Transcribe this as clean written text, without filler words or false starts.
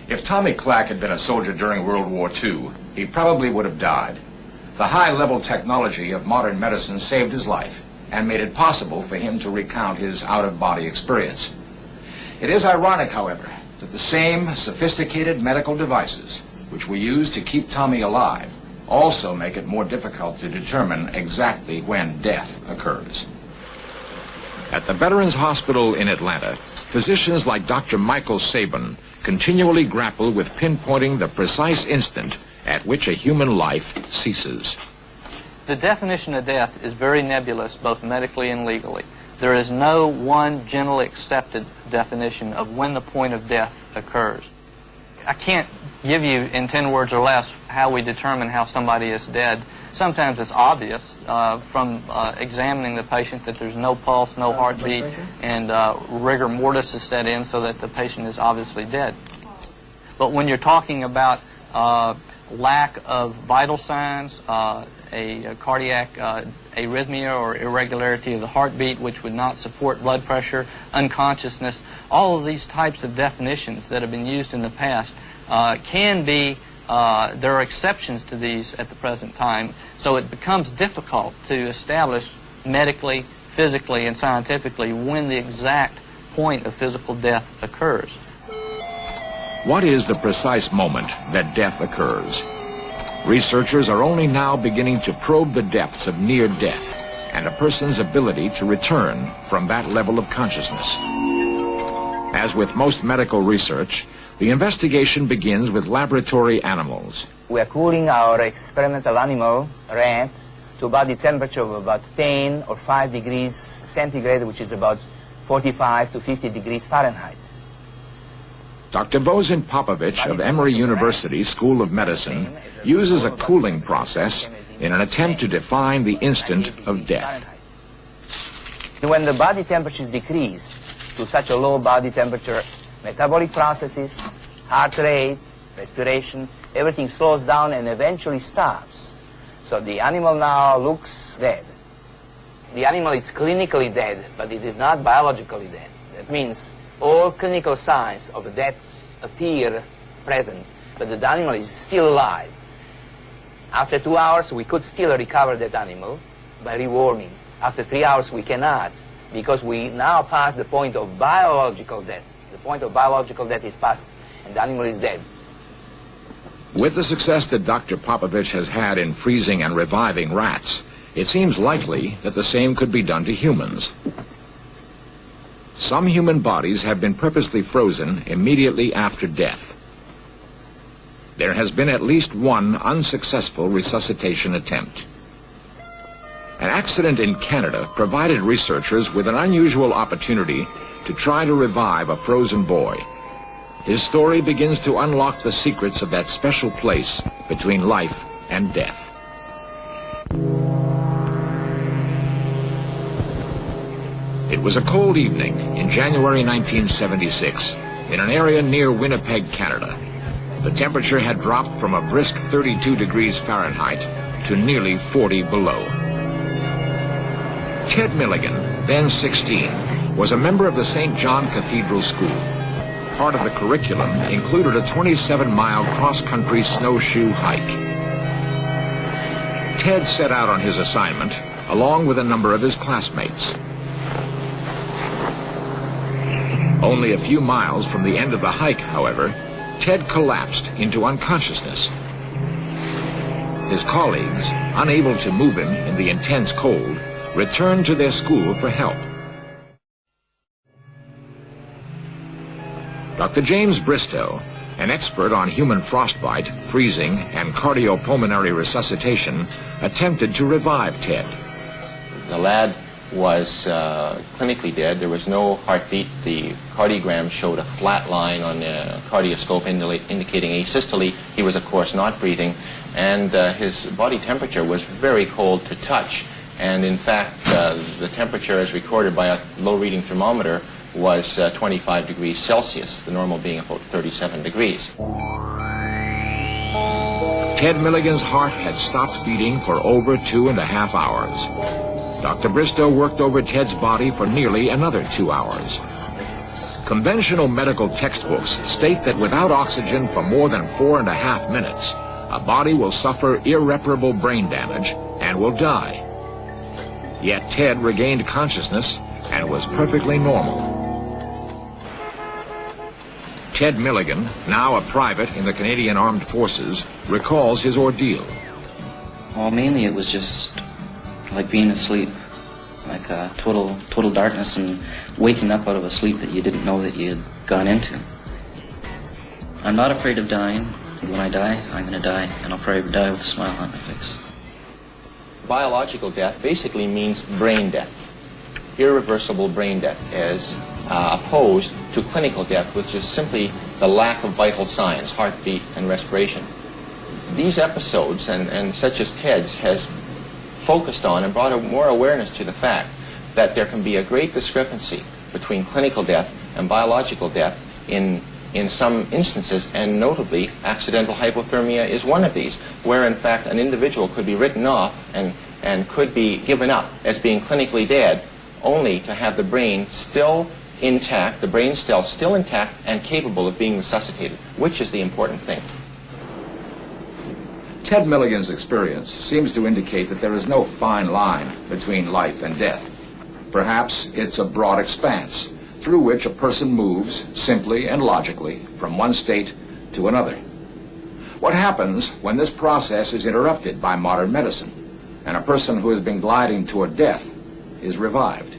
If Tommy Clack had been a soldier during World War II, he probably would have died. The high-level technology of modern medicine saved his life and made it possible for him to recount his out-of-body experience. It is ironic, however, that the same sophisticated medical devices which we use to keep Tommy alive also make it more difficult to determine exactly when death occurs. At the Veterans Hospital in Atlanta, physicians like Dr. Michael Sabin continually grapple with pinpointing the precise instant at which a human life ceases. The definition of death is very nebulous, both medically and legally. There is no one generally accepted definition of when the point of death occurs. I can't give you in 10 words or less how we determine how somebody is dead. Sometimes it's obvious from examining the patient that there's no pulse, no heartbeat, and rigor mortis is set in so that the patient is obviously dead. But when you're talking about lack of vital signs, a cardiac arrhythmia or irregularity of the heartbeat which would not support blood pressure, unconsciousness, all of these types of definitions that have been used in the past can be, there are exceptions to these at the present time, so it becomes difficult to establish medically, physically, and scientifically when the exact point of physical death occurs. What is the precise moment that death occurs? Researchers are only now beginning to probe the depths of near death and a person's ability to return from that level of consciousness. As with most medical research, the investigation begins with laboratory animals. We are cooling our experimental animal, rats, to a body temperature of about 10 or 5 degrees centigrade, which is about 45 to 50 degrees Fahrenheit. Dr. Vosin Popovich of Emory University School of Medicine uses a cooling process in an attempt to define the instant of death. When the body temperature is decreased to such a low body temperature, metabolic processes, heart rate, respiration, everything slows down and eventually stops. So the animal now looks dead. The animal is clinically dead, but it is not biologically dead. That means all clinical signs of death appear present, but the animal is still alive. After 2 hours, we could still recover that animal by rewarming. After 3 hours, we cannot, because we now pass the point of biological death. The point of biological death is passed, and the animal is dead. With the success that Dr. Popovich has had in freezing and reviving rats, it seems likely that the same could be done to humans. Some human bodies have been purposely frozen immediately after death. There has been at least one unsuccessful resuscitation attempt. An accident in Canada provided researchers with an unusual opportunity to try to revive a frozen boy. His story begins to unlock the secrets of that special place between life and death. It was a cold evening in January 1976 in an area near Winnipeg, Canada. The temperature had dropped from a brisk 32 degrees Fahrenheit to nearly 40 below. Ted Milligan, then 16, was a member of the St. John Cathedral School. Part of the curriculum included a 27-mile cross-country snowshoe hike. Ted set out on his assignment along with a number of his classmates. Only a few miles from the end of the hike, however, Ted collapsed into unconsciousness. His colleagues, unable to move him in the intense cold, returned to their school for help. Dr. James Bristow, an expert on human frostbite, freezing, and cardiopulmonary resuscitation, attempted to revive Ted. The lad was clinically dead. There was no heartbeat. The cardiogram showed a flat line on the cardioscope indicating asystole. He was, of course, not breathing, and his body temperature was very cold to touch. And in fact, the temperature as recorded by a low-reading thermometer was 25 degrees Celsius, the normal being about 37 degrees. Ted Milligan's heart had stopped beating for over 2.5 hours. Dr. Bristow worked over Ted's body for nearly another 2 hours. Conventional medical textbooks state that without oxygen for more than 4.5 minutes, a body will suffer irreparable brain damage and will die. Yet Ted regained consciousness and was perfectly normal. Ted Milligan, now a private in the Canadian Armed Forces, recalls his ordeal. Well, mainly it was just like being asleep, like total darkness and waking up out of a sleep that you didn't know that you had gone into. I'm not afraid of dying. When I die, I'm going to die, and I'll probably die with a smile on my face. Biological death basically means brain death, irreversible brain death, as opposed to clinical death, which is simply the lack of vital signs, heartbeat and respiration. These episodes, and such as Ted's, has focused on and brought more awareness to the fact that there can be a great discrepancy between clinical death and biological death in some instances, and notably accidental hypothermia is one of these, where in fact an individual could be written off and could be given up as being clinically dead, only to have the brain still intact, the brain cells still intact and capable of being resuscitated, which is the important thing. Ted Milligan's experience seems to indicate that there is no fine line between life and death. Perhaps it's a broad expanse through which a person moves simply and logically from one state to another. What happens when this process is interrupted by modern medicine and a person who has been gliding toward death is revived?